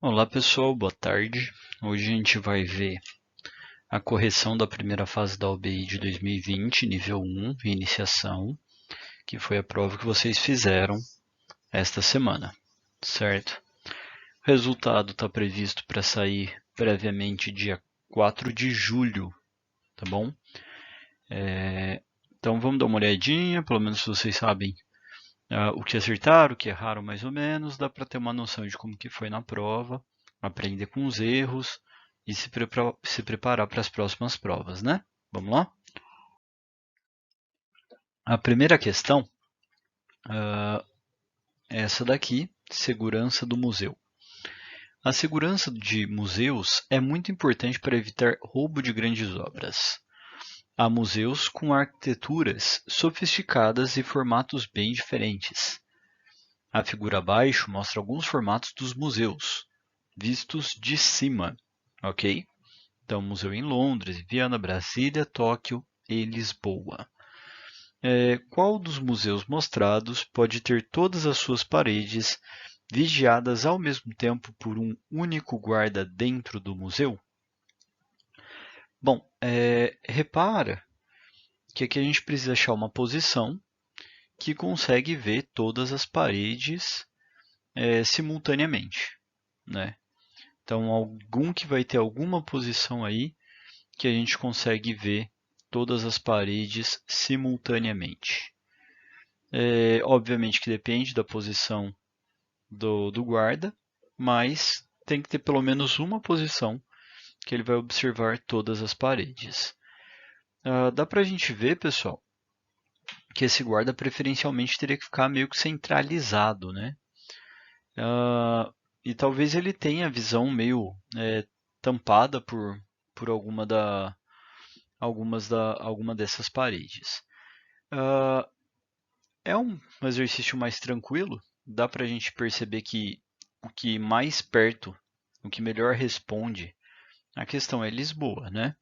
Olá pessoal, boa tarde. Hoje a gente vai ver a correção da primeira fase da OBI de 2020, nível 1, iniciação, que foi a prova que vocês fizeram esta semana, certo? O resultado está previsto para sair previamente dia 4 de julho, tá bom? Então vamos dar uma olhadinha, pelo menos se vocês sabem o que acertaram, o que erraram mais ou menos, dá para ter uma noção de como que foi na prova, aprender com os erros e se preparar para as próximas provas, né? Vamos lá? A primeira questão é essa daqui, segurança do museu. A segurança de museus é muito importante para evitar roubo de grandes obras. Há museus com arquiteturas sofisticadas e formatos bem diferentes. A figura abaixo mostra alguns formatos dos museus, vistos de cima, ok? Então, museu em Londres, Viana, Brasília, Tóquio e Lisboa. Qual dos museus mostrados pode ter todas as suas paredes vigiadas ao mesmo tempo por um único guarda dentro do museu? Bom, repara que aqui a gente precisa achar uma posição que consegue ver todas as paredes simultaneamente, né? Então, algum que vai ter alguma posição aí que a gente consegue ver todas as paredes simultaneamente. Obviamente que depende da posição do guarda, mas tem que ter pelo menos uma posição que ele vai observar todas as paredes. Dá para a gente ver, pessoal, que esse guarda preferencialmente teria que ficar meio que centralizado, né? E talvez ele tenha a visão meio tampada por alguma dessas paredes. É um exercício mais tranquilo, dá para a gente perceber que o que mais perto, o que melhor responde a questão é Lisboa, né?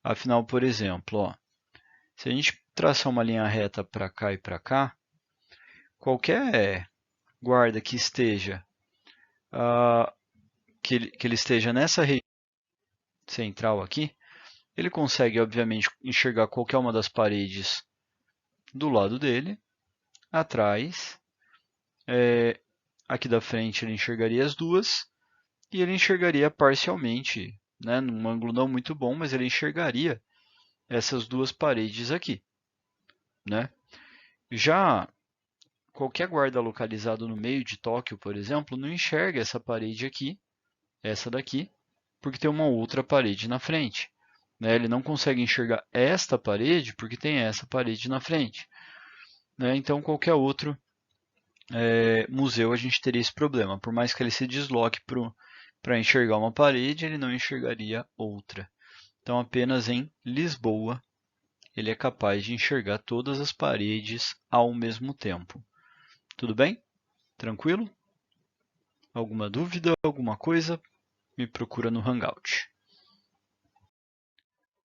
Afinal, por exemplo, ó, se a gente traçar uma linha reta para cá e para cá, qualquer guarda que esteja que ele esteja nessa região central aqui, ele consegue, obviamente, enxergar qualquer uma das paredes do lado dele, atrás, aqui da frente ele enxergaria as duas, e ele enxergaria parcialmente, né, num ângulo não muito bom, mas ele enxergaria essas duas paredes aqui, né? Já qualquer guarda localizado no meio de Tóquio, por exemplo, não enxerga essa parede aqui, essa daqui, porque tem uma outra parede na frente. Né? Ele não consegue enxergar esta parede porque tem essa parede na frente. Né? Então, qualquer outro museu a gente teria esse problema. Por mais que ele se desloque para enxergar uma parede, ele não enxergaria outra. Então, apenas em Lisboa ele é capaz de enxergar todas as paredes ao mesmo tempo. Tudo bem? Tranquilo? Alguma dúvida, alguma coisa? Me procura no Hangout.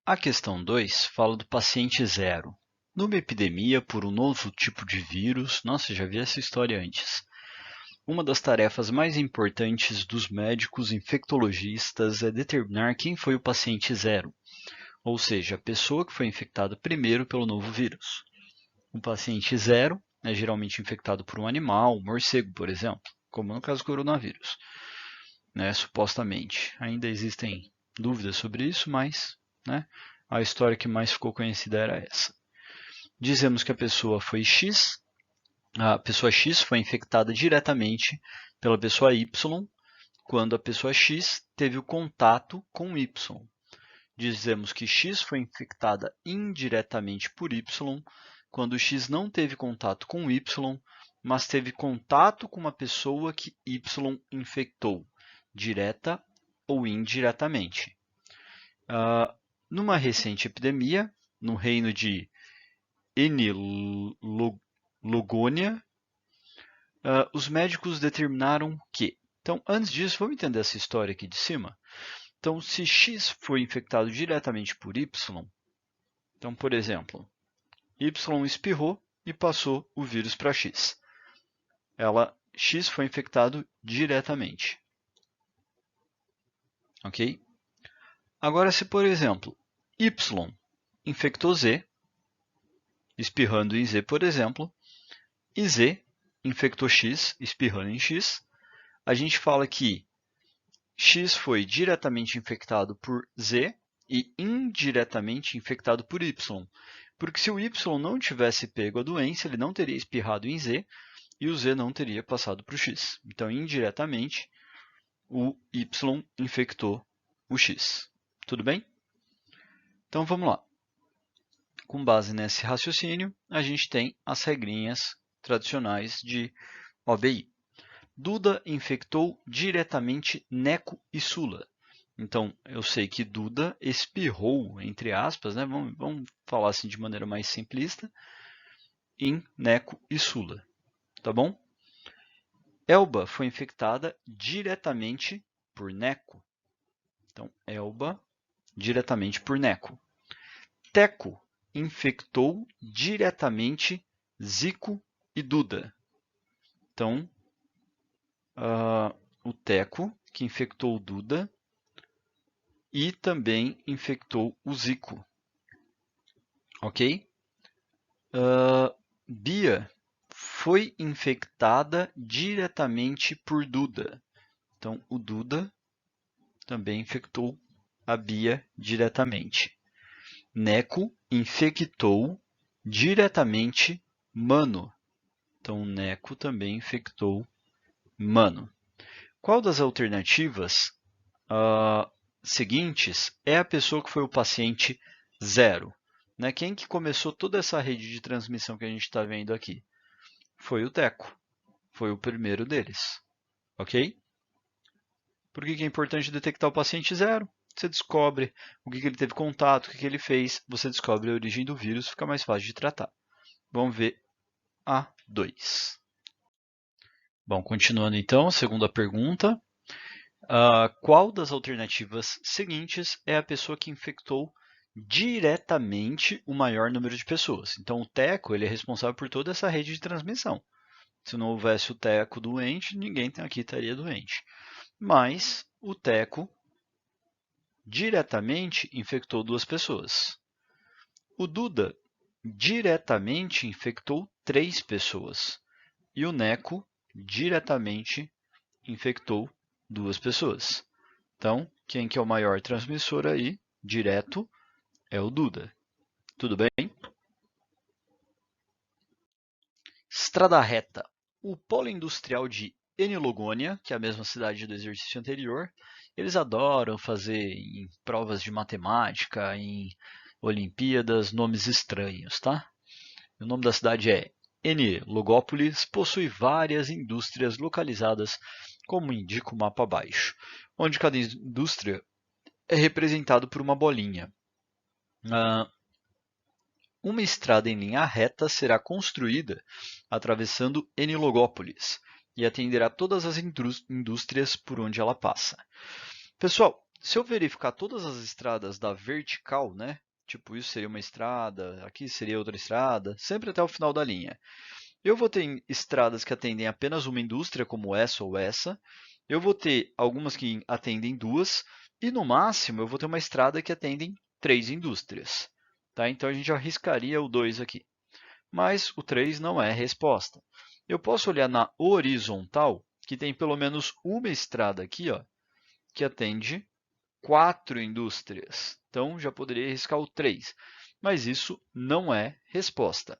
A questão 2 fala do paciente zero. Numa epidemia por um novo tipo de vírus, nossa, já vi essa história antes. Uma das tarefas mais importantes dos médicos infectologistas é determinar quem foi o paciente zero, ou seja, a pessoa que foi infectada primeiro pelo novo vírus. O paciente zero é geralmente infectado por um animal, um morcego, por exemplo, como no caso do coronavírus, né, supostamente. Ainda existem dúvidas sobre isso, mas né, a história que mais ficou conhecida era essa. Dizemos que a pessoa X foi infectada diretamente pela pessoa Y, quando a pessoa X teve o contato com Y. Dizemos que X foi infectada indiretamente por Y, quando X não teve contato com Y, mas teve contato com uma pessoa que Y infectou, direta ou indiretamente. Numa recente epidemia, no reino de Enilugônia, os médicos determinaram que. Então, antes disso, vamos entender essa história aqui de cima? Então, se X foi infectado diretamente por Y, então, por exemplo, Y espirrou e passou o vírus para X. X foi infectado diretamente. ok? Agora, se por exemplo, Y infectou Z, espirrando em Z, por exemplo, e Z infectou X, espirrando em X, a gente fala que X foi diretamente infectado por Z e indiretamente infectado por Y. Porque se o Y não tivesse pego a doença, ele não teria espirrado em Z e o Z não teria passado para o X. Então, indiretamente, o Y infectou o X. Tudo bem? Então, vamos lá. Com base nesse raciocínio, a gente tem as regrinhas tradicionais de OBI. Duda infectou diretamente Neco e Sula. Então, eu sei que Duda espirrou, entre aspas, né? Vamos falar assim de maneira mais simplista, em Neco e Sula, tá bom? Elba foi infectada diretamente por Neco. Então, Elba diretamente por Neco. Teco infectou diretamente Zico e Duda. Então, o Teco, que infectou o Duda, e também infectou o Zico. Ok? Bia foi infectada diretamente por Duda. Então, o Duda também infectou a Bia diretamente. Neco infectou diretamente Mano. Então, Neco também infectou Mano. Qual das alternativas seguintes é a pessoa que foi o paciente 0? Né? Quem que começou toda essa rede de transmissão que a gente está vendo aqui? Foi o Teco. Foi o primeiro deles. Ok? Por que é importante detectar o paciente 0? Você descobre o que ele teve contato, o que ele fez, você descobre a origem do vírus, fica mais fácil de tratar. Vamos ver a 2. Bom, continuando então, segunda pergunta. Qual das alternativas seguintes é a pessoa que infectou diretamente o maior número de pessoas? Então, o Teco ele é responsável por toda essa rede de transmissão. Se não houvesse o Teco doente, ninguém aqui estaria doente. Mas o Teco diretamente infectou 2 pessoas. O Duda diretamente infectou 3 pessoas. E o Neco diretamente infectou 2 pessoas. Então, quem que é o maior transmissor aí, direto, é o Duda. Tudo bem? Estrada reta. O polo industrial de Enilogônia, que é a mesma cidade do exercício anterior, eles adoram fazer em provas de matemática, em Olimpíadas, nomes estranhos, tá? O nome da cidade é Enilogópolis, possui várias indústrias localizadas, como indica o mapa abaixo, onde cada indústria é representado por uma bolinha. Uma estrada em linha reta será construída atravessando Enilogópolis e atenderá todas as indústrias por onde ela passa. Pessoal, se eu verificar todas as estradas da vertical, né? Tipo, isso seria uma estrada, aqui seria outra estrada, sempre até o final da linha. Eu vou ter estradas que atendem apenas uma indústria, como essa ou essa. Eu vou ter algumas que atendem 2. E no máximo, eu vou ter uma estrada que atendem 3 indústrias. Tá? Então a gente arriscaria o 2 aqui. Mas o 3 não é a resposta. Eu posso olhar na horizontal, que tem pelo menos uma estrada aqui, ó, que atende 4 indústrias. Então já poderia arriscar o 3. Mas isso não é resposta.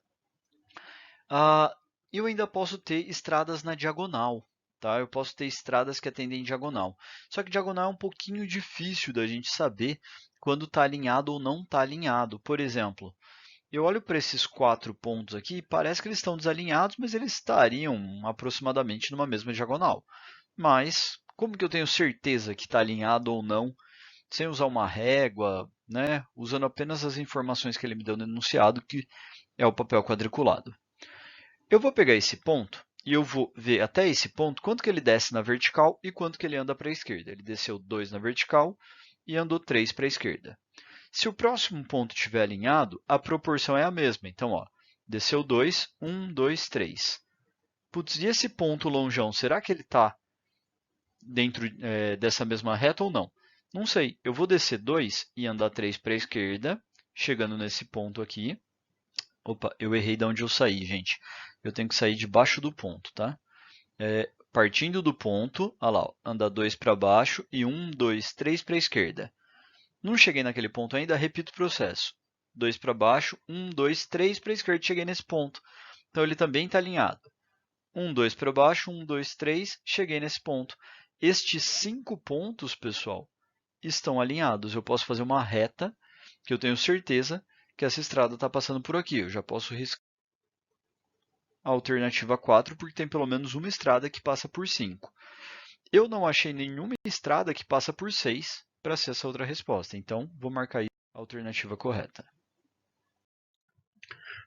Eu ainda posso ter estradas na diagonal. Tá? Eu posso ter estradas que atendem diagonal. Só que diagonal é um pouquinho difícil da gente saber quando está alinhado ou não está alinhado. Por exemplo, eu olho para esses 4 pontos aqui, parece que eles estão desalinhados, mas eles estariam aproximadamente numa mesma diagonal. Mas, como que eu tenho certeza que está alinhado ou não, sem usar uma régua, né? Usando apenas as informações que ele me deu no enunciado, que é o papel quadriculado. Eu vou pegar esse ponto e eu vou ver até esse ponto quanto que ele desce na vertical e quanto que ele anda para a esquerda. Ele desceu 2 na vertical e andou 3 para a esquerda. Se o próximo ponto estiver alinhado, a proporção é a mesma. Então, ó, desceu 2, 1, 2, 3. Putz, e esse ponto longeão, será que ele está dentro dessa mesma reta ou não? Não sei. Eu vou descer 2 e andar 3 para a esquerda, chegando nesse ponto aqui. Opa, eu errei de onde eu saí, gente. Eu tenho que sair debaixo do ponto, tá? Partindo do ponto, olha lá, anda 2 para baixo e 1, 2, 3 para a esquerda. Não cheguei naquele ponto ainda, repito o processo. 2 para baixo, 1, 2, 3 para a esquerda, cheguei nesse ponto. Então ele também está alinhado. 1, 2 para baixo, 1, 2, 3, cheguei nesse ponto. Estes 5 pontos, pessoal, estão alinhados. Eu posso fazer uma reta, que eu tenho certeza que essa estrada está passando por aqui. Eu já posso riscar a alternativa 4, porque tem pelo menos uma estrada que passa por 5. Eu não achei nenhuma estrada que passa por 6 para ser essa outra resposta. Então, vou marcar aí a alternativa correta.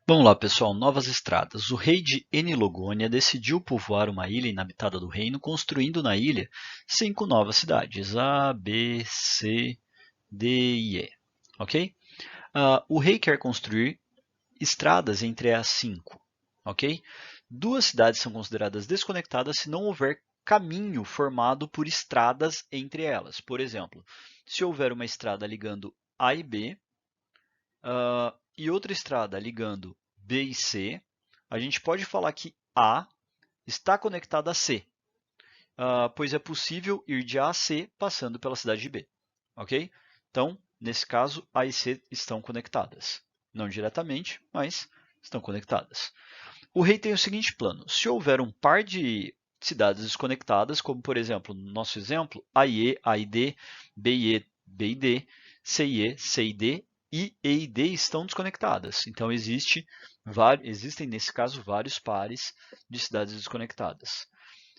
Vamos lá, pessoal. Novas estradas. O rei de Enilogônia decidiu povoar uma ilha inabitada do reino, construindo na ilha 5 novas cidades. A, B, C, D e E. Ok? O rei quer construir estradas entre as 5. Ok? 2 cidades são consideradas desconectadas se não houver caminho formado por estradas entre elas. Por exemplo, se houver uma estrada ligando A e B e outra estrada ligando B e C, a gente pode falar que A está conectada a C, pois é possível ir de A a C passando pela cidade de B. Ok? Então, nesse caso, A e C estão conectadas. Não diretamente, mas estão conectadas. O rei tem o seguinte plano: se houver um par de cidades desconectadas, como por exemplo, no nosso exemplo, A e D, B e E, B e D, C e E, C e D, e E e D estão desconectadas. Então existem nesse caso vários pares de cidades desconectadas.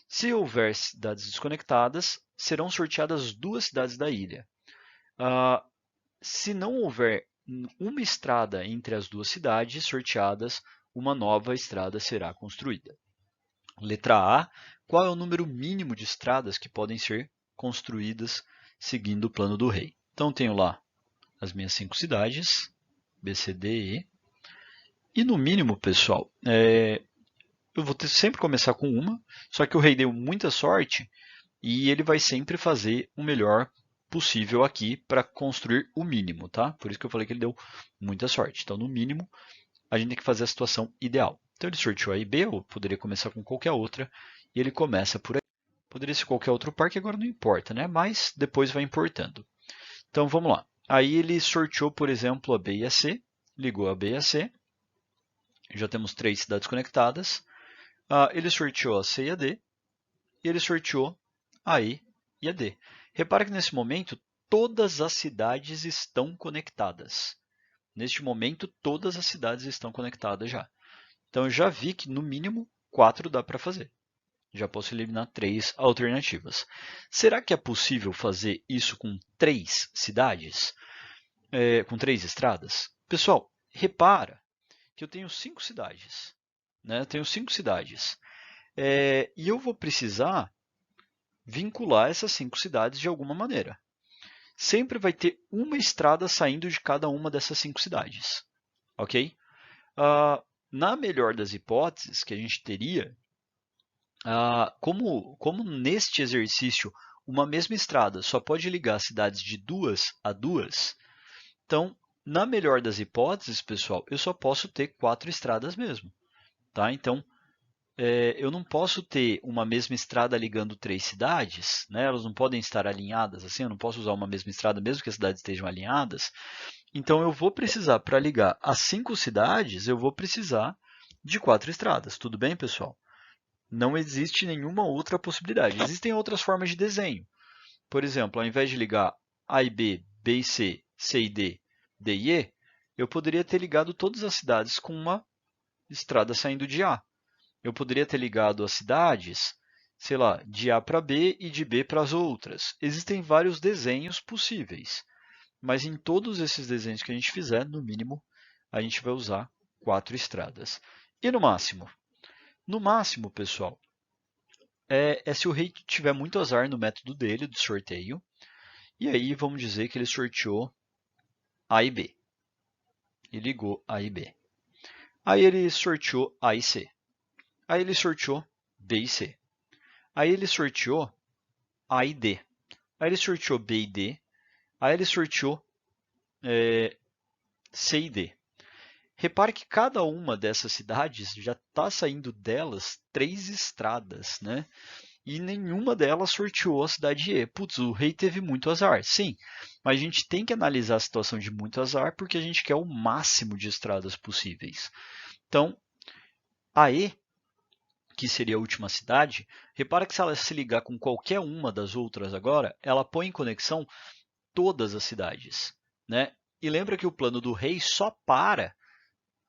Se houver cidades desconectadas, serão sorteadas 2 cidades da ilha. Se não houver uma estrada entre as 2 cidades sorteadas, uma nova estrada será construída. Letra A. Qual é o número mínimo de estradas que podem ser construídas seguindo o plano do rei? Então, tenho lá as minhas 5 cidades, B, C, D, E. E no mínimo, pessoal, eu vou sempre começar com uma, só que o rei deu muita sorte e ele vai sempre fazer o melhor possível aqui para construir o mínimo, tá? Por isso que eu falei que ele deu muita sorte. Então, no mínimo, a gente tem que fazer a situação ideal. Então ele sorteou A e B, ou poderia começar com qualquer outra, e ele começa por aí. Poderia ser qualquer outro par, que agora não importa, né? Mas depois vai importando. Então vamos lá. Aí ele sorteou, por exemplo, a B e a C, ligou a B e a C. Já temos 3 cidades conectadas. Ele sorteou a C e a D, e ele sorteou a E e a D. Repara que nesse momento todas as cidades estão conectadas. Neste momento, todas as cidades estão conectadas já. Então, eu já vi que, no mínimo, 4 dá para fazer. Já posso eliminar 3 alternativas. Será que é possível fazer isso com 3 cidades? Com 3 estradas? Pessoal, repara que eu tenho 5 cidades. Né? Eu tenho 5 cidades. E eu vou precisar vincular essas 5 cidades de alguma maneira. Sempre vai ter uma estrada saindo de cada uma dessas 5 cidades. Ok? Na melhor das hipóteses que a gente teria, como neste exercício uma mesma estrada só pode ligar cidades de 2 a 2, então, na melhor das hipóteses, pessoal, eu só posso ter 4 estradas mesmo. Tá? Então, eu não posso ter uma mesma estrada ligando 3 cidades, né? Elas não podem estar alinhadas assim, eu não posso usar uma mesma estrada mesmo que as cidades estejam alinhadas. Então, eu vou precisar, para ligar as 5 cidades, eu vou precisar de 4 estradas. Tudo bem, pessoal? Não existe nenhuma outra possibilidade. Existem outras formas de desenho. Por exemplo, ao invés de ligar A e B, B e C, C e D, D e E, eu poderia ter ligado todas as cidades com uma estrada saindo de A. Eu poderia ter ligado as cidades, sei lá, de A para B e de B para as outras. Existem vários desenhos possíveis, mas em todos esses desenhos que a gente fizer, no mínimo, a gente vai usar 4 estradas. E no máximo? No máximo, pessoal, se o rei tiver muito azar no método dele, do sorteio, e aí vamos dizer que ele sorteou A e B. E ligou A e B. Aí ele sorteou A e C. Aí ele sorteou B e C. Aí ele sorteou A e D. Aí ele sorteou B e D. Aí ele sorteou C e D. Repare que cada uma dessas cidades já está saindo delas 3 estradas, né? E nenhuma delas sorteou a cidade E. Putz, o rei teve muito azar. Sim, mas a gente tem que analisar a situação de muito azar porque a gente quer o máximo de estradas possíveis. Então, a E, que seria a última cidade, repara que se ela se ligar com qualquer uma das outras agora, ela põe em conexão todas as cidades, né? E lembra que o plano do rei só para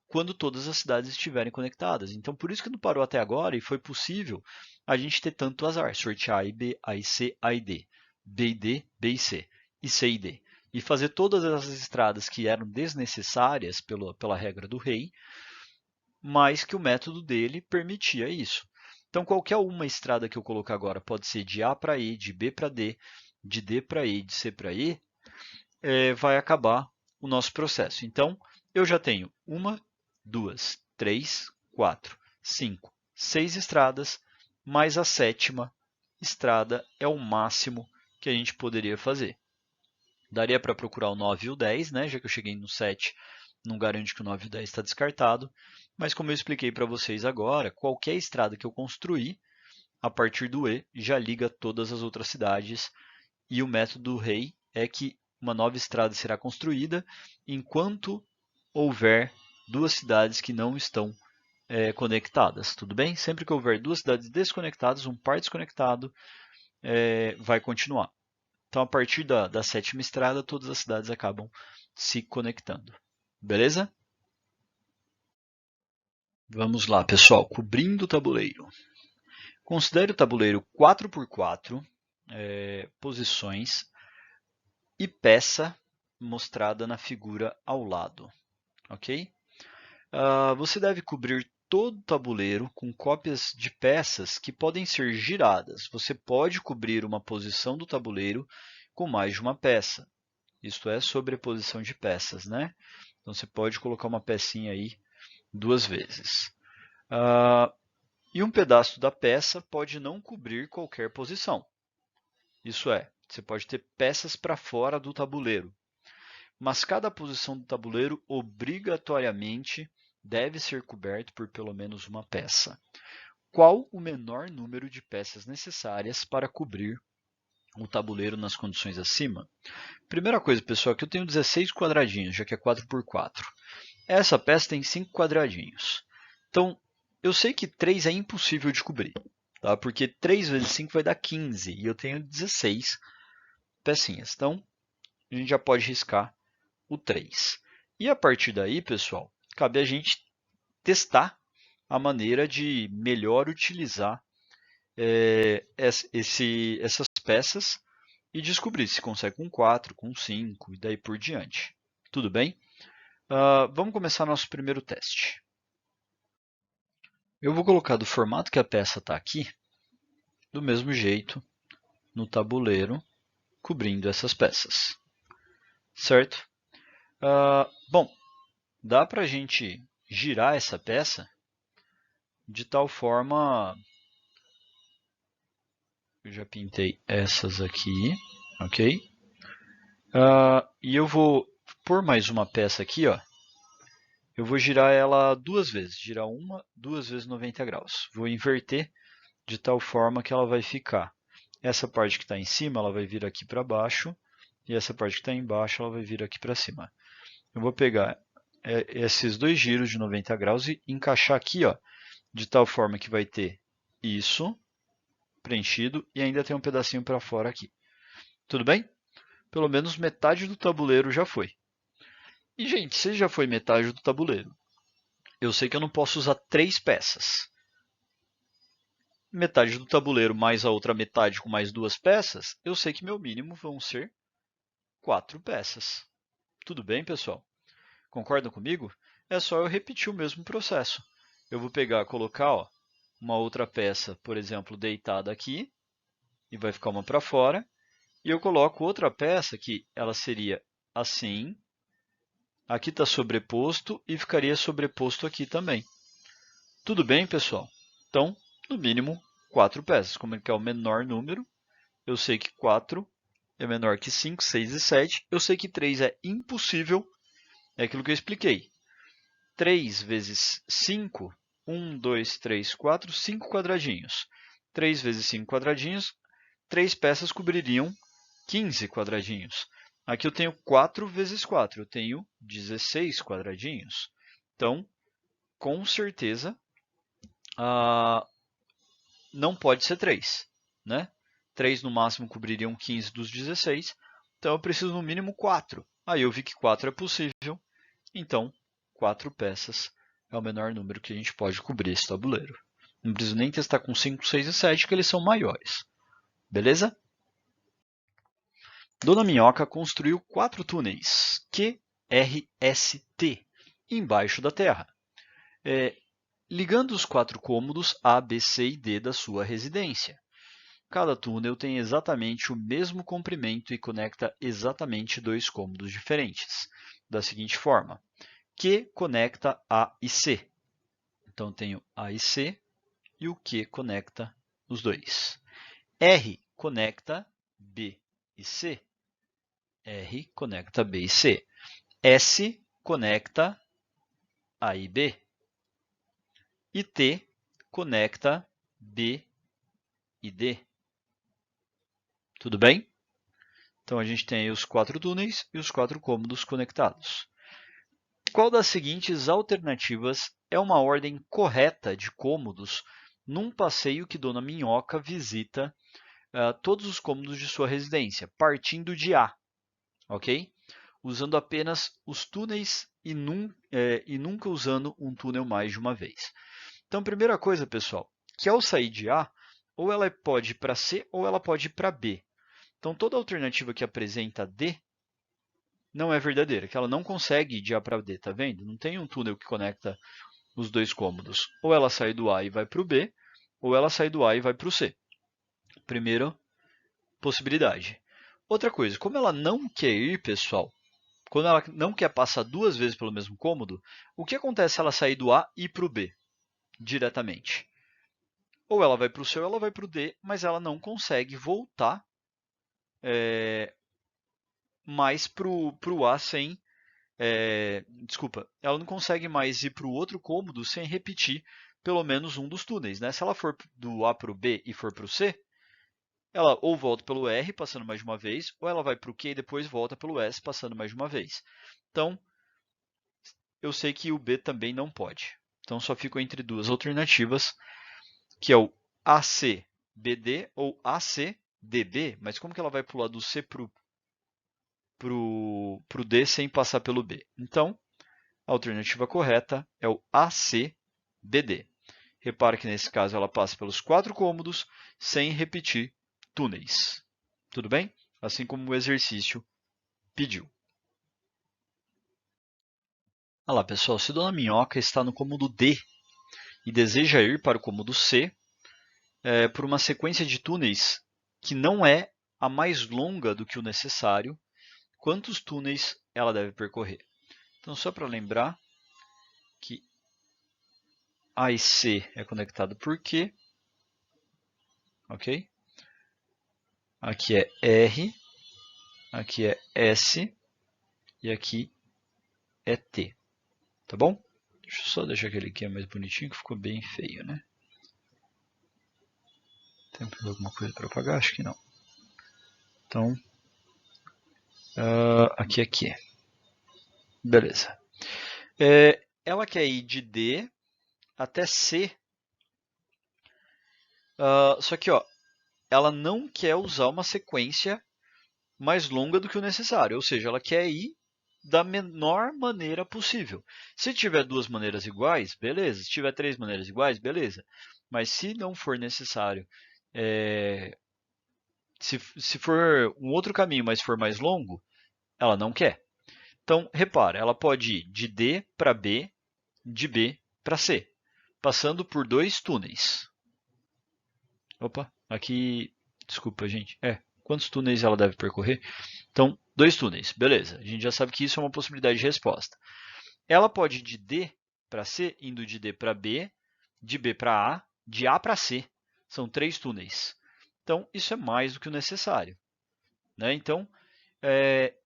quando todas as cidades estiverem conectadas. Então, por isso que não parou até agora e foi possível a gente ter tanto azar, sortear A e B, A e C, A e D, B e D, B e C, e C e D. E fazer todas essas estradas que eram desnecessárias pela regra do rei, mas que o método dele permitia isso. Então, qualquer uma estrada que eu colocar agora pode ser de A para E, de B para D, de D para E, de C para E, vai acabar o nosso processo. Então, eu já tenho 1, 2, 3, 4, 5, 6 estradas, mais a 7ª estrada é o máximo que a gente poderia fazer. Daria para procurar o 9 e o 10, né? Já que eu cheguei no 7, não garante que o 9 e o 10 está descartado. Mas como eu expliquei para vocês agora, qualquer estrada que eu construir, a partir do E, já liga todas as outras cidades. E o método rei é que uma nova estrada será construída enquanto houver 2 cidades que não estão conectadas, tudo bem? Sempre que houver 2 cidades desconectadas, um par desconectado vai continuar. Então, a partir da 7ª estrada, todas as cidades acabam se conectando. Beleza? Vamos lá, pessoal. Cobrindo o tabuleiro. Considere o tabuleiro 4x4, posições, e peça mostrada na figura ao lado. Ok? Você deve cobrir todo o tabuleiro com cópias de peças que podem ser giradas. Você pode cobrir uma posição do tabuleiro com mais de uma peça. Isto é, sobreposição de peças, né? Então, você pode colocar uma pecinha aí 2 vezes. E um pedaço da peça pode não cobrir qualquer posição. Isso é, você pode ter peças para fora do tabuleiro. Mas cada posição do tabuleiro obrigatoriamente deve ser coberto por pelo menos uma peça. Qual o menor número de peças necessárias para cobrir o tabuleiro nas condições acima? Primeira coisa, pessoal, que eu tenho 16 quadradinhos, já que é 4x4. Essa peça tem 5 quadradinhos. Então, eu sei que 3 é impossível de cobrir, tá? Porque 3 vezes 5 vai dar 15 e eu tenho 16 pecinhas. Então, a gente já pode riscar o 3. E a partir daí, pessoal, cabe a gente testar a maneira de melhor utilizar essas peças e descobrir se consegue com 4, com 5 e daí por diante. Tudo bem? Vamos começar nosso primeiro teste. Eu vou colocar do formato que a peça está aqui, do mesmo jeito, no tabuleiro, cobrindo essas peças. Certo? Bom, dá para a gente girar essa peça de tal forma... Eu já pintei essas aqui, ok? E eu vou pôr mais uma peça aqui, ó. Eu vou girar ela 2 vezes, girar uma, 2 vezes 90 graus. Vou inverter de tal forma que ela vai ficar. Essa parte que está em cima, ela vai vir aqui para baixo, e essa parte que está embaixo, ela vai vir aqui para cima. Eu vou pegar esses 2 giros de 90 graus e encaixar aqui, ó, de tal forma que vai ter isso preenchido e ainda tem um pedacinho para fora aqui. Tudo bem? Pelo menos metade do tabuleiro já foi. E, gente, se já foi metade do tabuleiro, eu sei que eu não posso usar 3 peças. Metade do tabuleiro mais a outra metade com mais 2 peças, eu sei que meu mínimo vão ser 4 peças. Tudo bem, pessoal? Concordam comigo? É só eu repetir o mesmo processo. Eu vou pegar, colocar uma outra peça, por exemplo, deitada aqui, e vai ficar uma para fora. E eu coloco outra peça que ela seria assim. Aqui está sobreposto e ficaria sobreposto aqui também. Tudo bem, pessoal? Então, no mínimo, 4 peças. Como é que é o menor número, eu sei que 4 é menor que 5, 6 e 7. Eu sei que 3 é impossível, é aquilo que eu expliquei. 3 vezes 5, 1, 2, 3, 4, 5 quadradinhos. 3 vezes 5 quadradinhos, 3 peças cobririam 15 quadradinhos. Aqui eu tenho 4 vezes 4, eu tenho 16 quadradinhos. Então, com certeza, não pode ser 3, né? 3 no máximo cobririam 15 dos 16, então eu preciso no mínimo 4. Aí eu vi que 4 é possível, então 4 peças é o menor número que a gente pode cobrir esse tabuleiro. Não preciso nem testar com 5, 6 e 7, que eles são maiores. Beleza? Dona Minhoca construiu 4 túneis QRST embaixo da terra, ligando os 4 cômodos A, B, C e D da sua residência. Cada túnel tem exatamente o mesmo comprimento e conecta exatamente 2 cômodos diferentes, da seguinte forma: Q conecta A e C. Então, tenho A e C, e o Q conecta os dois. R conecta B e C. R conecta B e C. S conecta A e B. E T conecta B e D. Tudo bem? Então, a gente tem aí os 4 túneis e os 4 cômodos conectados. Qual das seguintes alternativas é uma ordem correta de cômodos num passeio que Dona Minhoca visita todos os cômodos de sua residência, partindo de A, ok? Usando apenas os túneis e nunca usando um túnel mais de uma vez. Então, primeira coisa, pessoal, que ao sair de A, ou ela pode ir para C ou ela pode ir para B. Então, toda alternativa que apresenta D não é verdadeira, que ela não consegue ir de A para D, tá vendo? Não tem um túnel que conecta os dois cômodos. Ou ela sai do A e vai para o B, ou ela sai do A e vai para o C. Primeira possibilidade. Outra coisa, como ela não quer ir, pessoal, quando ela não quer passar 2 vezes pelo mesmo cômodo, o que acontece se ela sair do A e ir para o B diretamente? Ou ela vai para o C ou ela vai para o D, mas ela não consegue voltar mais para o A sem... desculpa, ela não consegue mais ir para o outro cômodo sem repetir pelo menos um dos túneis, né? Se ela for do A para o B e for para o C, ela ou volta pelo R, passando mais de uma vez, ou ela vai para o Q e depois volta pelo S, passando mais de uma vez. Então, eu sei que o B também não pode. Então, só fico entre duas alternativas, que é o ACBD ou ACDB. Mas como que ela vai pular do C para o D sem passar pelo B? Então, a alternativa correta é o ACBD. Repara que nesse caso ela passa pelos 4 cômodos sem repetir túneis. Tudo bem? Assim como o exercício pediu. Olá pessoal, se Dona Minhoca está no cômodo D e deseja ir para o cômodo C, por uma sequência de túneis que não é a mais longa do que o necessário, quantos túneis ela deve percorrer? Então, só para lembrar que A e C é conectado por Q, ok? Aqui é R, aqui é S e aqui é T, tá bom? Deixa eu só deixar aquele aqui mais bonitinho, que ficou bem feio, né? Tem alguma coisa para apagar? Acho que não. Então, aqui é Q. Beleza. Ela quer ir de D até C, só que ela não quer usar uma sequência mais longa do que o necessário, ou seja, ela quer ir da menor maneira possível. Se tiver 2 maneiras iguais, beleza. Se tiver 3 maneiras iguais, beleza. Mas se não for necessário, se for um outro caminho, mas for mais longo, ela não quer. Então, repara, ela pode ir de D para B, de B para C, passando por 2 túneis. Opa, aqui, desculpa, gente. Quantos túneis ela deve percorrer? Então, 2 túneis, beleza. A gente já sabe que isso é uma possibilidade de resposta. Ela pode ir de D para C, indo de D para B, de B para A, de A para C. São 3 túneis. Então, isso é mais do que o necessário, né? Então,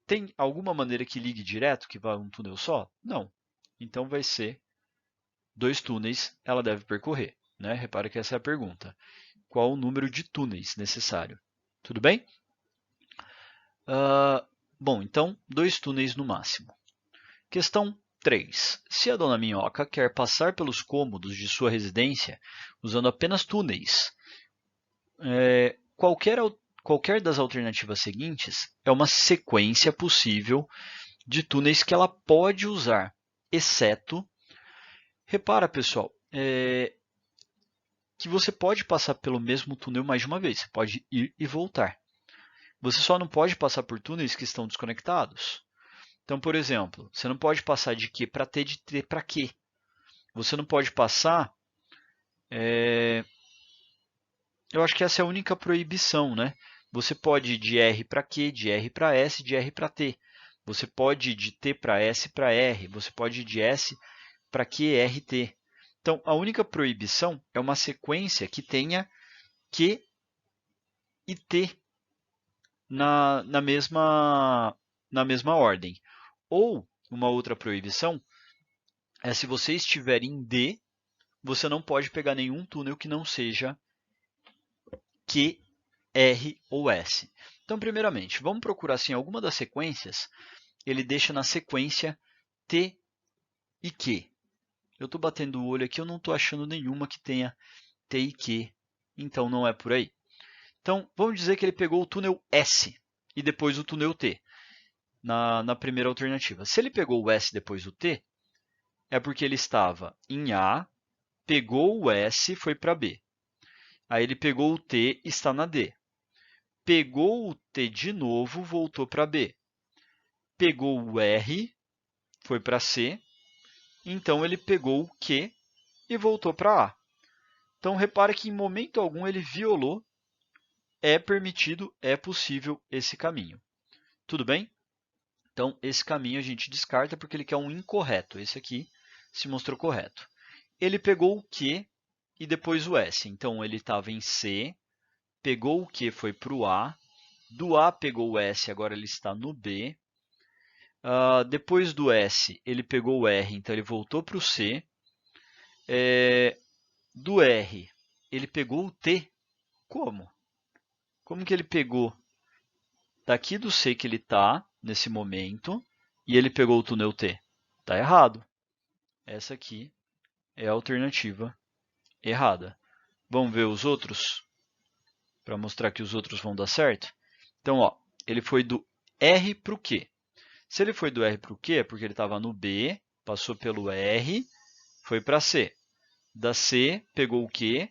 tem alguma maneira que ligue direto, que vá um túnel só? Não. Então, vai ser 2 túneis ela deve percorrer, né? Repara que essa é a pergunta. Qual o número de túneis necessário? Tudo bem? Bom, então, 2 túneis no máximo. Questão 3. Se a dona Minhoca quer passar pelos cômodos de sua residência usando apenas túneis, qualquer das alternativas seguintes é uma sequência possível de túneis que ela pode usar, exceto, repara pessoal, que você pode passar pelo mesmo túnel mais de uma vez, você pode ir e voltar. Você só não pode passar por túneis que estão desconectados. Então, por exemplo, você não pode passar de Q para T, de T para Q. Você não pode passar. Eu acho que essa é a única proibição, né? Você pode ir de R para Q, de R para S, de R para T. Você pode ir de T para S para R. Você pode ir de S para Q, R, T. Então, a única proibição é uma sequência que tenha Q e T na mesma ordem. Ou, uma outra proibição é se você estiver em D, você não pode pegar nenhum túnel que não seja Q, R ou S. Então, primeiramente, vamos procurar se em alguma das sequências ele deixa na sequência T e Q. Eu estou batendo o olho aqui, eu não estou achando nenhuma que tenha T e Q, então não é por aí. Então, vamos dizer que ele pegou o túnel S e depois o túnel T na primeira alternativa. Se ele pegou o S depois o T, é porque ele estava em A, pegou o S, foi para B. Aí ele pegou o T, está na D. Pegou o T de novo, voltou para B. Pegou o R, foi para C. Então ele pegou o Q e voltou para A. Então repare que em momento algum ele violou. É permitido, é possível esse caminho. Tudo bem? Então esse caminho a gente descarta porque ele quer um incorreto. Esse aqui se mostrou correto. Ele pegou o Q e depois o S. Então ele estava em C, pegou o Q, foi para o A. Do A pegou o S, agora ele está no B. Depois do S, ele pegou o R, então ele voltou para o C. Do R, ele pegou o T. Como? Como que ele pegou daqui do C que ele está, nesse momento, e ele pegou o túnel T? Está errado. Essa aqui é a alternativa errada. Vamos ver os outros, para mostrar que os outros vão dar certo? Então, ó, ele foi do R para o Q. Se ele foi do R para o Q, é porque ele estava no B, passou pelo R, foi para C. Da C, pegou o Q,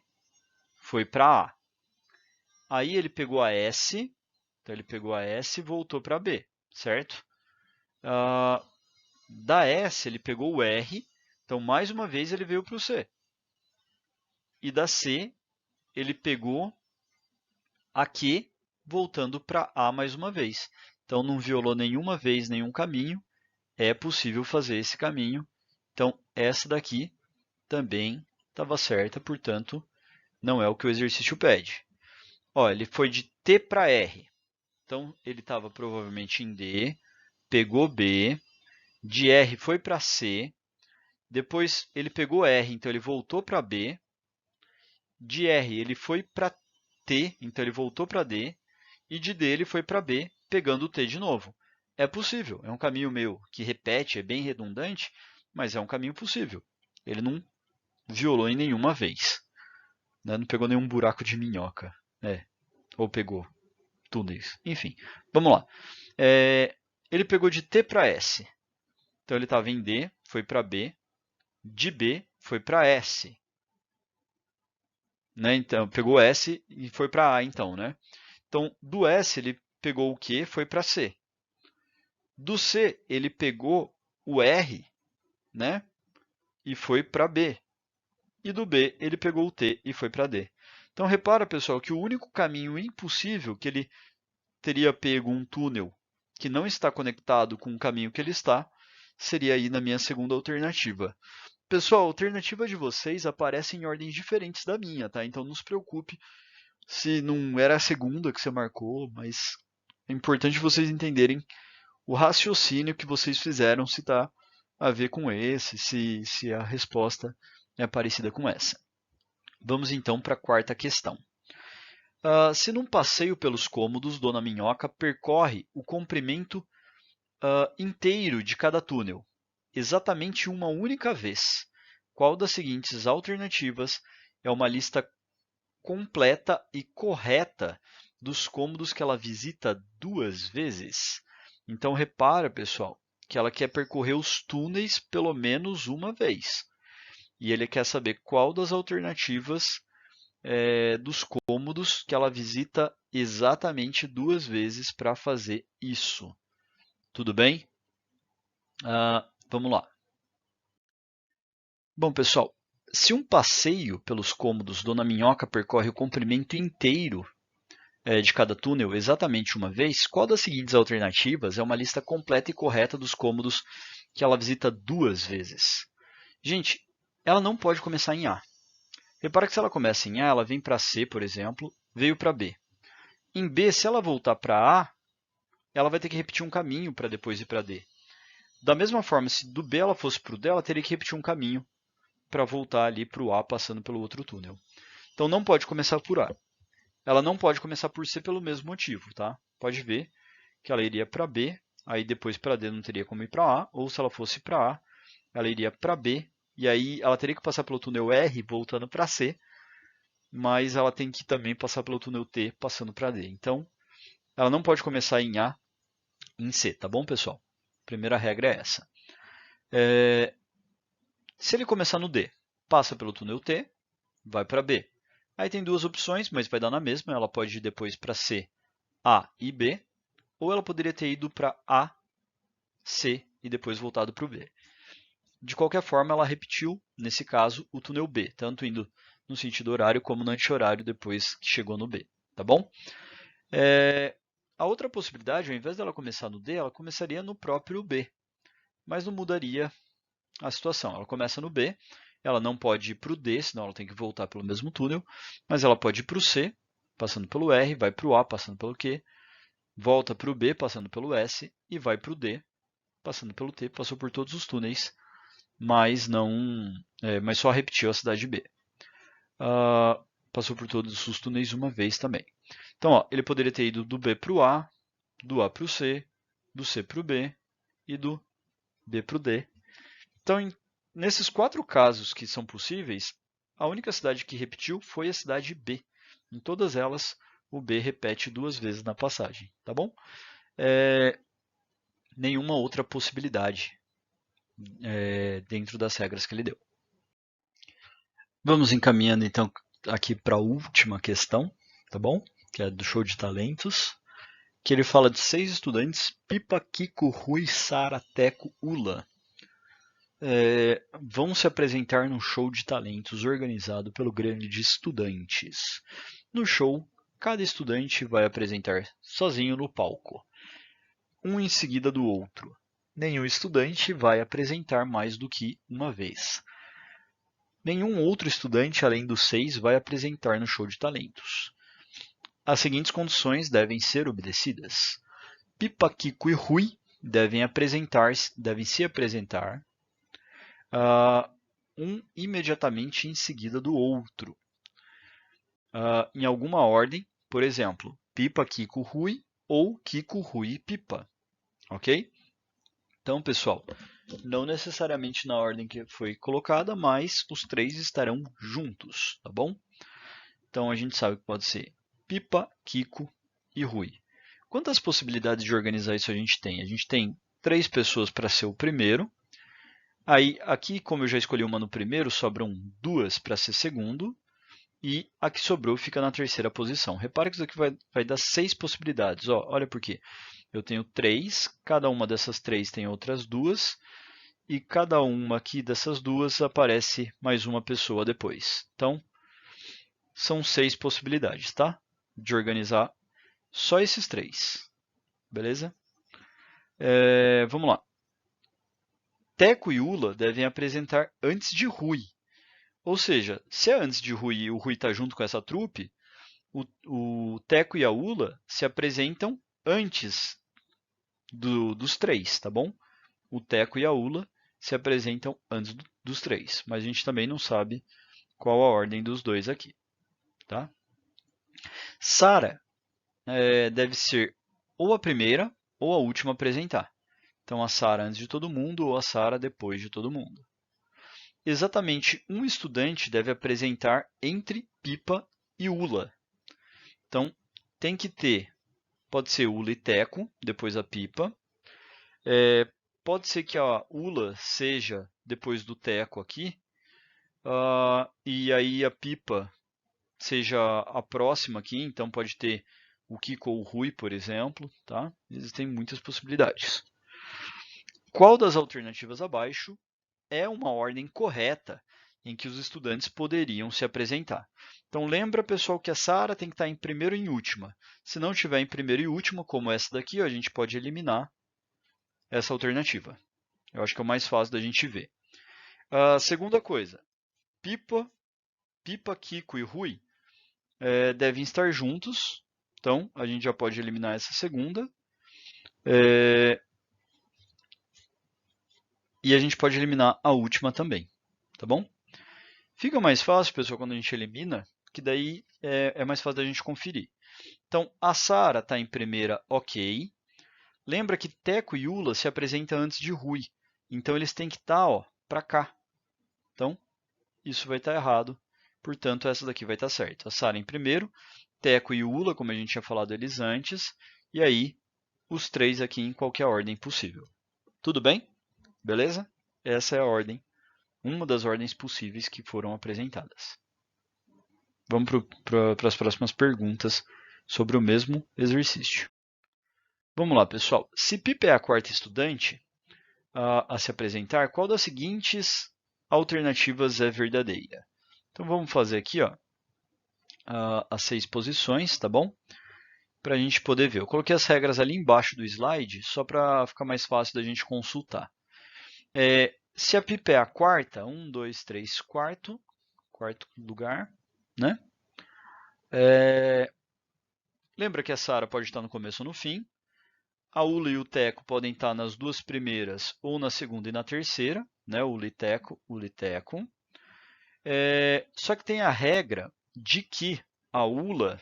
foi para A. Aí ele pegou a S, então ele pegou a S e voltou para B, certo? Da S, ele pegou o R, então mais uma vez ele veio para o C. E da C, ele pegou a Q, voltando para A mais uma vez. Então não violou nenhuma vez nenhum caminho, é possível fazer esse caminho. Então essa daqui também estava certa, portanto, não é o que o exercício pede. Ó, ele foi de T para R. Então, ele estava provavelmente em D, pegou B, de R foi para C, depois ele pegou R, então ele voltou para B, de R ele foi para T, então ele voltou para D, e de D ele foi para B, pegando o T de novo. É possível, é um caminho meio que repete, é bem redundante, mas é um caminho possível. Ele não violou em nenhuma vez, né? Não pegou nenhum buraco de minhoca, ou pegou túneis, enfim. Vamos lá. Ele pegou de T para S. Então ele estava em D, foi para B. De B, foi para S. Né? Então, pegou S e foi para A, então, né? Então, do S, ele pegou o Q, foi para C. Do C, ele pegou o R, né? E foi para B. E do B, ele pegou o T e foi para D. Então, repara, pessoal, que o único caminho impossível que ele teria pego um túnel que não está conectado com o caminho que ele está, seria aí na minha segunda alternativa. Pessoal, a alternativa de vocês aparece em ordens diferentes da minha, tá? Então não se preocupe se não era a segunda que você marcou, mas é importante vocês entenderem o raciocínio que vocês fizeram, se está a ver com esse, se a resposta é parecida com essa. Vamos então para a quarta questão. Se num passeio pelos cômodos, Dona Minhoca percorre o comprimento inteiro de cada túnel, exatamente uma única vez, qual das seguintes alternativas é uma lista completa e correta dos cômodos que ela visita 2 vezes? Então repara, pessoal, que ela quer percorrer os túneis pelo menos uma vez. E ele quer saber qual das alternativas dos cômodos que ela visita exatamente 2 vezes para fazer isso. Tudo bem? Vamos lá. Bom, pessoal, se um passeio pelos cômodos Dona Minhoca percorre o comprimento inteiro de cada túnel exatamente uma vez, qual das seguintes alternativas é uma lista completa e correta dos cômodos que ela visita 2 vezes? Gente, ela não pode começar em A. Repara que se ela começa em A, ela vem para C, por exemplo, veio para B. Em B, se ela voltar para A, ela vai ter que repetir um caminho para depois ir para D. Da mesma forma, se do B ela fosse para o D, ela teria que repetir um caminho para voltar ali para o A, passando pelo outro túnel. Então não pode começar por A. Ela não pode começar por C pelo mesmo motivo, tá? Pode ver que ela iria para B, aí depois para D não teria como ir para A, ou se ela fosse para A, ela iria para B, e aí ela teria que passar pelo túnel R, voltando para C, mas ela tem que também passar pelo túnel T, passando para D. Então, ela não pode começar em A, em C, tá bom, pessoal? Primeira regra é essa. Se ele começar no D, passa pelo túnel T, vai para B. Aí tem 2 opções, mas vai dar na mesma. Ela pode ir depois para C, A e B, ou ela poderia ter ido para A, C e depois voltado para o B. De qualquer forma, ela repetiu, nesse caso, o túnel B, tanto indo no sentido horário como no anti-horário depois que chegou no B, tá bom? A outra possibilidade, ao invés dela começar no D, ela começaria no próprio B, mas não mudaria a situação. Ela começa no B, ela não pode ir para o D, senão ela tem que voltar pelo mesmo túnel, mas ela pode ir para o C, passando pelo R, vai para o A, passando pelo Q, volta para o B, passando pelo S, e vai para o D, passando pelo T, passou por todos os túneis, mas mas só repetiu a cidade B. Passou por todos os túneis uma vez também. Então, ó, ele poderia ter ido do B para o A, do A para o C, do C para o B e do B para o D. Então, nesses 4 casos que são possíveis, a única cidade que repetiu foi a cidade B. Em todas elas, o B repete 2 vezes na passagem, tá bom? Nenhuma outra possibilidade dentro das regras que ele deu. Vamos encaminhando então aqui para a última questão, tá bom? Que é do show de talentos, que ele fala de 6 estudantes, Pipa, Kiko, Rui, Sara, Teco, Ula. Vão se apresentar num show de talentos organizado pelo Grêmio de Estudantes. No show, cada estudante vai apresentar sozinho no palco, um em seguida do outro. Nenhum estudante vai apresentar mais do que uma vez. Nenhum outro estudante, além dos 6, vai apresentar no show de talentos. As seguintes condições devem ser obedecidas. Pipa, Kiko e Rui devem se apresentar um imediatamente em seguida do outro, em alguma ordem, por exemplo, Pipa, Kiko, Rui ou Kiko, Rui e Pipa, ok? Então, pessoal, não necessariamente na ordem que foi colocada, mas os 3 estarão juntos, tá bom? Então, a gente sabe que pode ser Pipa, Kiko e Rui. Quantas possibilidades de organizar isso a gente tem? A gente tem 3 pessoas para ser o primeiro. Aí, aqui, como eu já escolhi uma no primeiro, sobram 2 para ser segundo. E a que sobrou fica na terceira posição. Repara que isso aqui vai dar 6 possibilidades. Ó, olha por quê. Eu tenho 3, cada uma dessas 3 tem outras 2. E cada uma aqui dessas 2 aparece mais uma pessoa depois. Então, são 6 possibilidades, tá? De organizar só esses 3. Beleza? Vamos lá. Teco e Ula devem apresentar antes de Rui. Ou seja, se é antes de Rui e o Rui está junto com essa trupe, o Teco e a Ula se apresentam antes dos três, tá bom? O Teco e a Ula se apresentam antes dos três, mas a gente também não sabe qual a ordem dos dois aqui, tá? Sara deve ser ou a primeira ou a última a apresentar. Então, a Sara antes de todo mundo ou a Sara depois de todo mundo. Exatamente um estudante deve apresentar entre Pipa e Ula. Então, tem que ter, pode ser Ula e Teco, depois a Pipa. Pode ser que a Ula seja depois do Teco aqui, e aí a Pipa seja a próxima aqui, então pode ter o Kiko ou o Rui, por exemplo, tá? Existem muitas possibilidades. Qual das alternativas abaixo é uma ordem correta em que os estudantes poderiam se apresentar? Então lembra, pessoal, que a Sara tem que estar em primeiro e em última. Se não tiver em primeiro e última, como essa daqui, a gente pode eliminar essa alternativa. Eu acho que é o mais fácil da gente ver. Segunda coisa, Pipa, Kiko e Rui devem estar juntos. Então, a gente já pode eliminar essa segunda. E a gente pode eliminar a última também, tá bom? Fica mais fácil, pessoal, quando a gente elimina, que daí é mais fácil da gente conferir. Então, a Sara está em primeira, ok. Lembra que Teco e Ula se apresentam antes de Rui. Então, eles têm que estar para cá. Então, isso vai estar errado. Portanto, essa daqui vai estar certa. A Sara em primeiro, Teco e Ula, como a gente tinha falado eles antes. E aí, os três aqui em qualquer ordem possível. Tudo bem? Beleza? Essa é a ordem, uma das ordens possíveis que foram apresentadas. Vamos para as próximas perguntas sobre o mesmo exercício. Vamos lá, pessoal. Se Pipa é a quarta estudante a se apresentar, qual das seguintes alternativas é verdadeira? Então, vamos fazer aqui as 6 posições, tá bom? Para a gente poder ver. Eu coloquei as regras ali embaixo do slide, só para ficar mais fácil da gente consultar. Se a Pipa é a quarta, 1, 2, 3, quarto lugar, né? Lembra que a Sara pode estar no começo ou no fim. A Ula e o Teco podem estar nas duas primeiras ou na segunda e na terceira, né? Ula e Teco, Ula e Teco. Só que tem a regra de que a Ula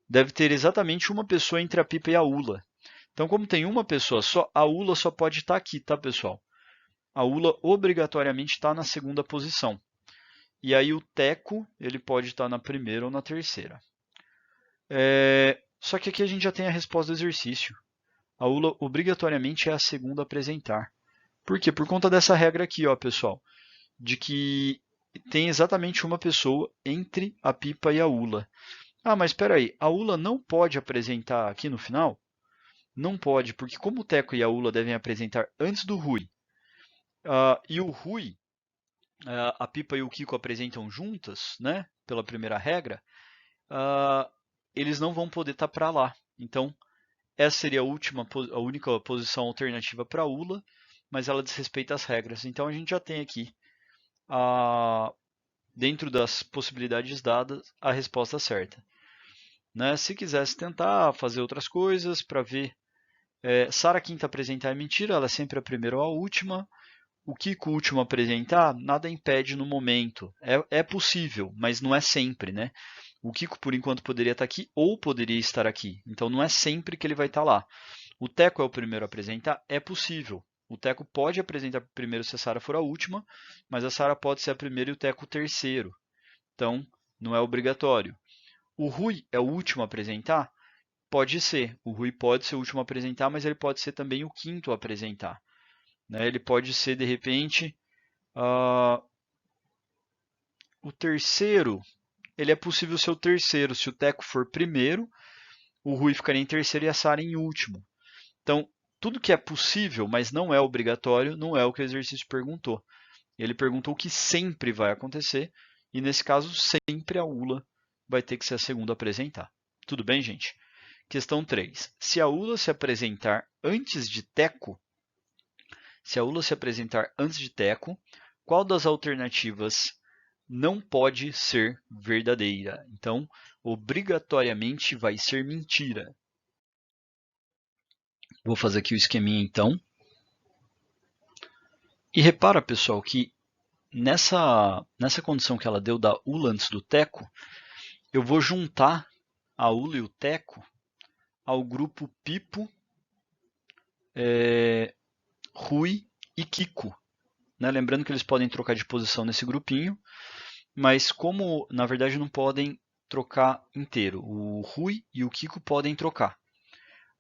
deve ter exatamente uma pessoa entre a Pipa e a Ula. Então, como tem uma pessoa só, a Ula só pode estar aqui, tá, pessoal? A Ula obrigatoriamente está na segunda posição. E aí o Teco ele pode estar na primeira ou na terceira. Só que aqui a gente já tem a resposta do exercício. A Ula obrigatoriamente é a segunda a apresentar. Por quê? Por conta dessa regra aqui, ó, pessoal, de que tem exatamente uma pessoa entre a Pipa e a Ula. Ah, mas espera aí, a Ula não pode apresentar aqui no final? Não pode, porque como o Teco e a Ula devem apresentar antes do Rui, e o Rui, a Pipa e o Kiko apresentam juntas, né, pela primeira regra, eles não vão poder estar para lá. Então, essa seria a única posição alternativa para a Ula, mas ela desrespeita as regras. Então, a gente já tem aqui, dentro das possibilidades dadas, a resposta certa. Né? Se quisesse tentar fazer outras coisas para ver, Sara quinta apresentar é mentira, ela é sempre a primeira ou a última. O Kiko último a apresentar, nada impede no momento. É possível, mas não é sempre, né? O Kiko, por enquanto, poderia estar aqui ou poderia estar aqui. Então, não é sempre que ele vai estar lá. O Teco é o primeiro a apresentar? É possível. O Teco pode apresentar primeiro se a Sara for a última, mas a Sara pode ser a primeira e o Teco o terceiro. Então, não é obrigatório. O Rui é o último a apresentar? Pode ser. O Rui pode ser o último a apresentar, mas ele pode ser também o quinto a apresentar. Né? Ele pode ser, de repente, o terceiro. Ele é possível ser o terceiro. Se o Teco for primeiro, o Rui ficaria em terceiro e a Sara em último. Então, tudo que é possível, mas não é obrigatório, não é o que o exercício perguntou. Ele perguntou o que sempre vai acontecer, e nesse caso, sempre a Ula vai ter que ser a segunda a apresentar. Tudo bem, gente? Questão 3. Se a Ula se apresentar antes de Teco, qual das alternativas não pode ser verdadeira? Então, obrigatoriamente vai ser mentira. Vou fazer aqui o esqueminha então. E repara, pessoal, que nessa condição que ela deu da ULA antes do teco, eu vou juntar a ULA e o teco ao grupo Pipo, Rui e Kiko. Né? Lembrando que eles podem trocar de posição nesse grupinho, mas como na verdade não podem trocar inteiro, o Rui e o Kiko podem trocar.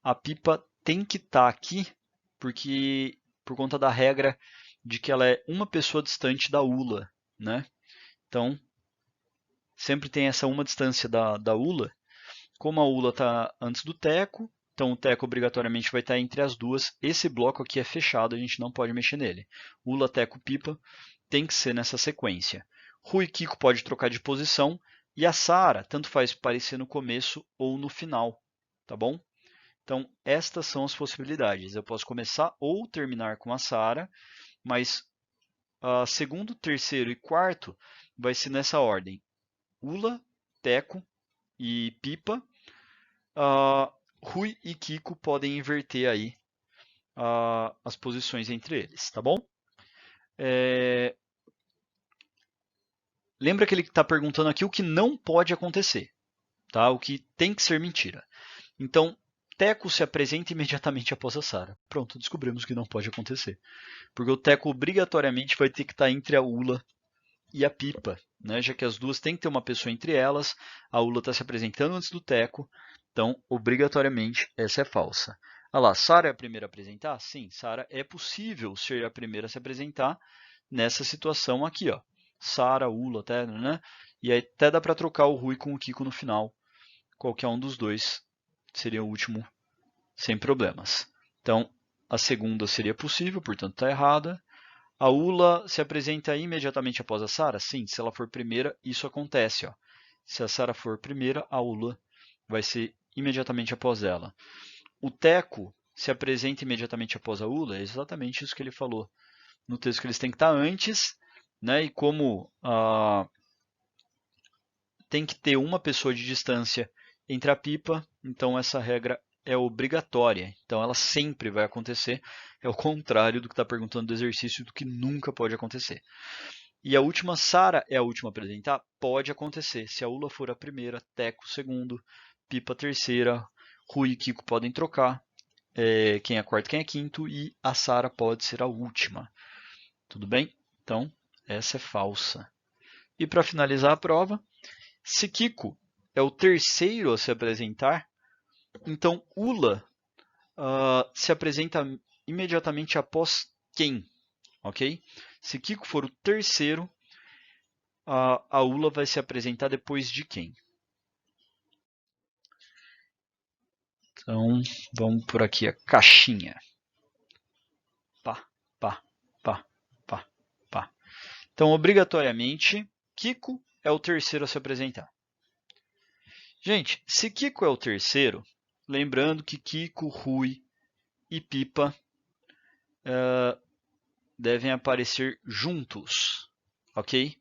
A Pipa tem que estar aqui porque por conta da regra de que ela é uma pessoa distante da ULA, né? Então sempre tem essa uma distância da ULA. Como a ULA está antes do teco, então o teco obrigatoriamente vai estar entre as duas. Esse bloco aqui é fechado, a gente não pode mexer nele. ULA, teco, pipa tem que ser nessa sequência. Rui e Kiko pode trocar de posição e a Sara tanto faz parecer no começo ou no final, tá bom? Então estas são as possibilidades. Eu posso começar ou terminar com a Sara, mas segundo, terceiro e quarto vai ser nessa ordem: ULA, teco e pipa. Rui e Kiko podem inverter aí as posições entre eles, tá bom? Lembra que ele está perguntando aqui o que não pode acontecer, tá? O que tem que ser mentira. Então, Teco se apresenta imediatamente após a Sara. Pronto, descobrimos que não pode acontecer. Porque o Teco obrigatoriamente vai ter que estar entre a ULA e a Pipa, né? Já que as duas têm que ter uma pessoa entre elas, a ULA está se apresentando antes do Teco, então obrigatoriamente essa é falsa. Olha lá, Sara é a primeira a apresentar? Sim, Sara é possível ser a primeira a se apresentar nessa situação aqui, ó. Sara, ULA, até, né? E aí até dá para trocar o Rui com o Kiko no final. Qualquer um dos dois seria o último sem problemas. Então, a segunda seria possível, portanto está errada. A ULA se apresenta imediatamente após a Sara? Sim, se ela for primeira, isso acontece. Ó. Se a Sara for primeira, a ULA vai ser imediatamente após ela. O Teco se apresenta imediatamente após a ULA? É exatamente isso que ele falou no texto, que eles têm que estar antes, né? E como tem que ter uma pessoa de distância entre a pipa, então essa regra é obrigatória. Então ela sempre vai acontecer. É o contrário do que está perguntando do exercício, do que nunca pode acontecer. E a última, Sara é a última a apresentar? Pode acontecer. Se a ULA for a primeira, Teco segundo, Pipa terceira, Rui e Kiko podem trocar. Quem é quarto, quem é quinto. E a Sara pode ser a última. Tudo bem? Então, essa é falsa. E para finalizar a prova, se Kiko é o terceiro a se apresentar, então ULA se apresenta imediatamente após quem? Ok? Se Kiko for o terceiro, a ULA vai se apresentar depois de quem? Então, vamos por aqui a caixinha. Pá, pá, pá, pá, pá. Então, obrigatoriamente, Kiko é o terceiro a se apresentar. Gente, se Kiko é o terceiro, lembrando que Kiko, Rui e Pipa devem aparecer juntos, ok?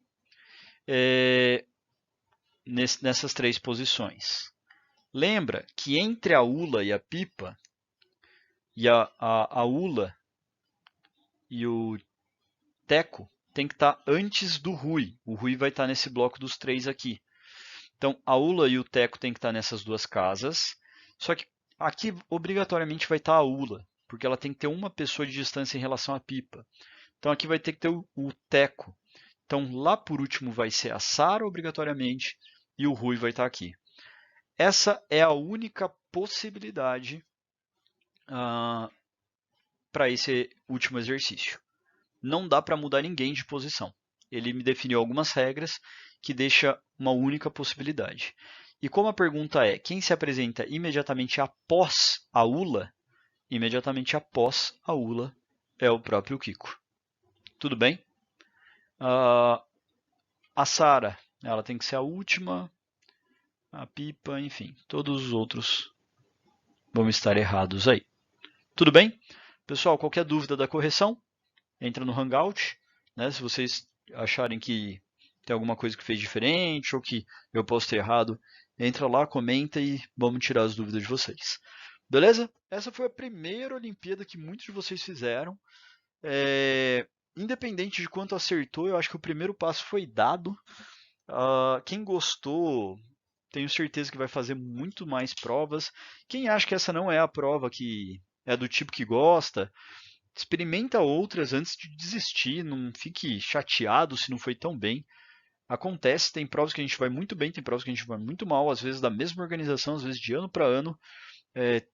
Nessas três posições. Lembra que entre a ULA e a Pipa, e a ULA e o Teco tem que estar antes do Rui. O Rui vai estar nesse bloco dos três aqui. Então, a ULA e o Teco tem que estar nessas duas casas. Só que aqui, obrigatoriamente, vai estar a ULA, porque ela tem que ter uma pessoa de distância em relação à Pipa. Então, aqui vai ter que ter o Teco. Então, lá por último vai ser a Sara, obrigatoriamente, e o Rui vai estar aqui. Essa é a única possibilidade para esse último exercício. Não dá para mudar ninguém de posição. Ele me definiu algumas regras que deixa uma única possibilidade. E como a pergunta é quem se apresenta imediatamente após a ULA, imediatamente após a ULA é o próprio Kiko. Tudo bem? A Sara, ela tem que ser a última, a Pipa, enfim, todos os outros vão estar errados aí. Tudo bem? Pessoal, qualquer dúvida da correção, entra no Hangout, né? Se vocês acharem que tem alguma coisa que fez diferente ou que eu posso ter errado, entra lá, comenta e vamos tirar as dúvidas de vocês. Beleza? Essa foi a primeira Olimpíada que muitos de vocês fizeram. Independente de quanto acertou, eu acho que o primeiro passo foi dado. Quem gostou, tenho certeza que vai fazer muito mais provas. Quem acha que essa não é a prova que é do tipo que gosta, experimenta outras antes de desistir. Não fique chateado se não foi tão bem. Acontece, tem provas que a gente vai muito bem, tem provas que a gente vai muito mal, às vezes da mesma organização, às vezes de ano para ano.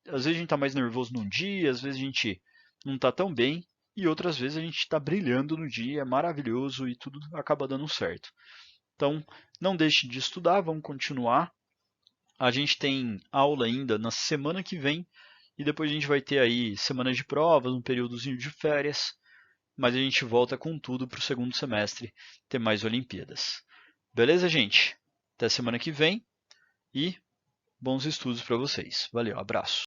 Às vezes a gente está mais nervoso num dia, às vezes a gente não está tão bem, e outras vezes a gente está brilhando no dia, é maravilhoso e tudo acaba dando certo. Então, não deixe de estudar, vamos continuar. A gente tem aula ainda na semana que vem, e depois a gente vai ter aí semanas de provas, um períodozinho de férias, mas a gente volta com tudo para o segundo semestre, ter mais Olimpíadas. Beleza, gente? Até semana que vem e bons estudos para vocês. Valeu, abraço.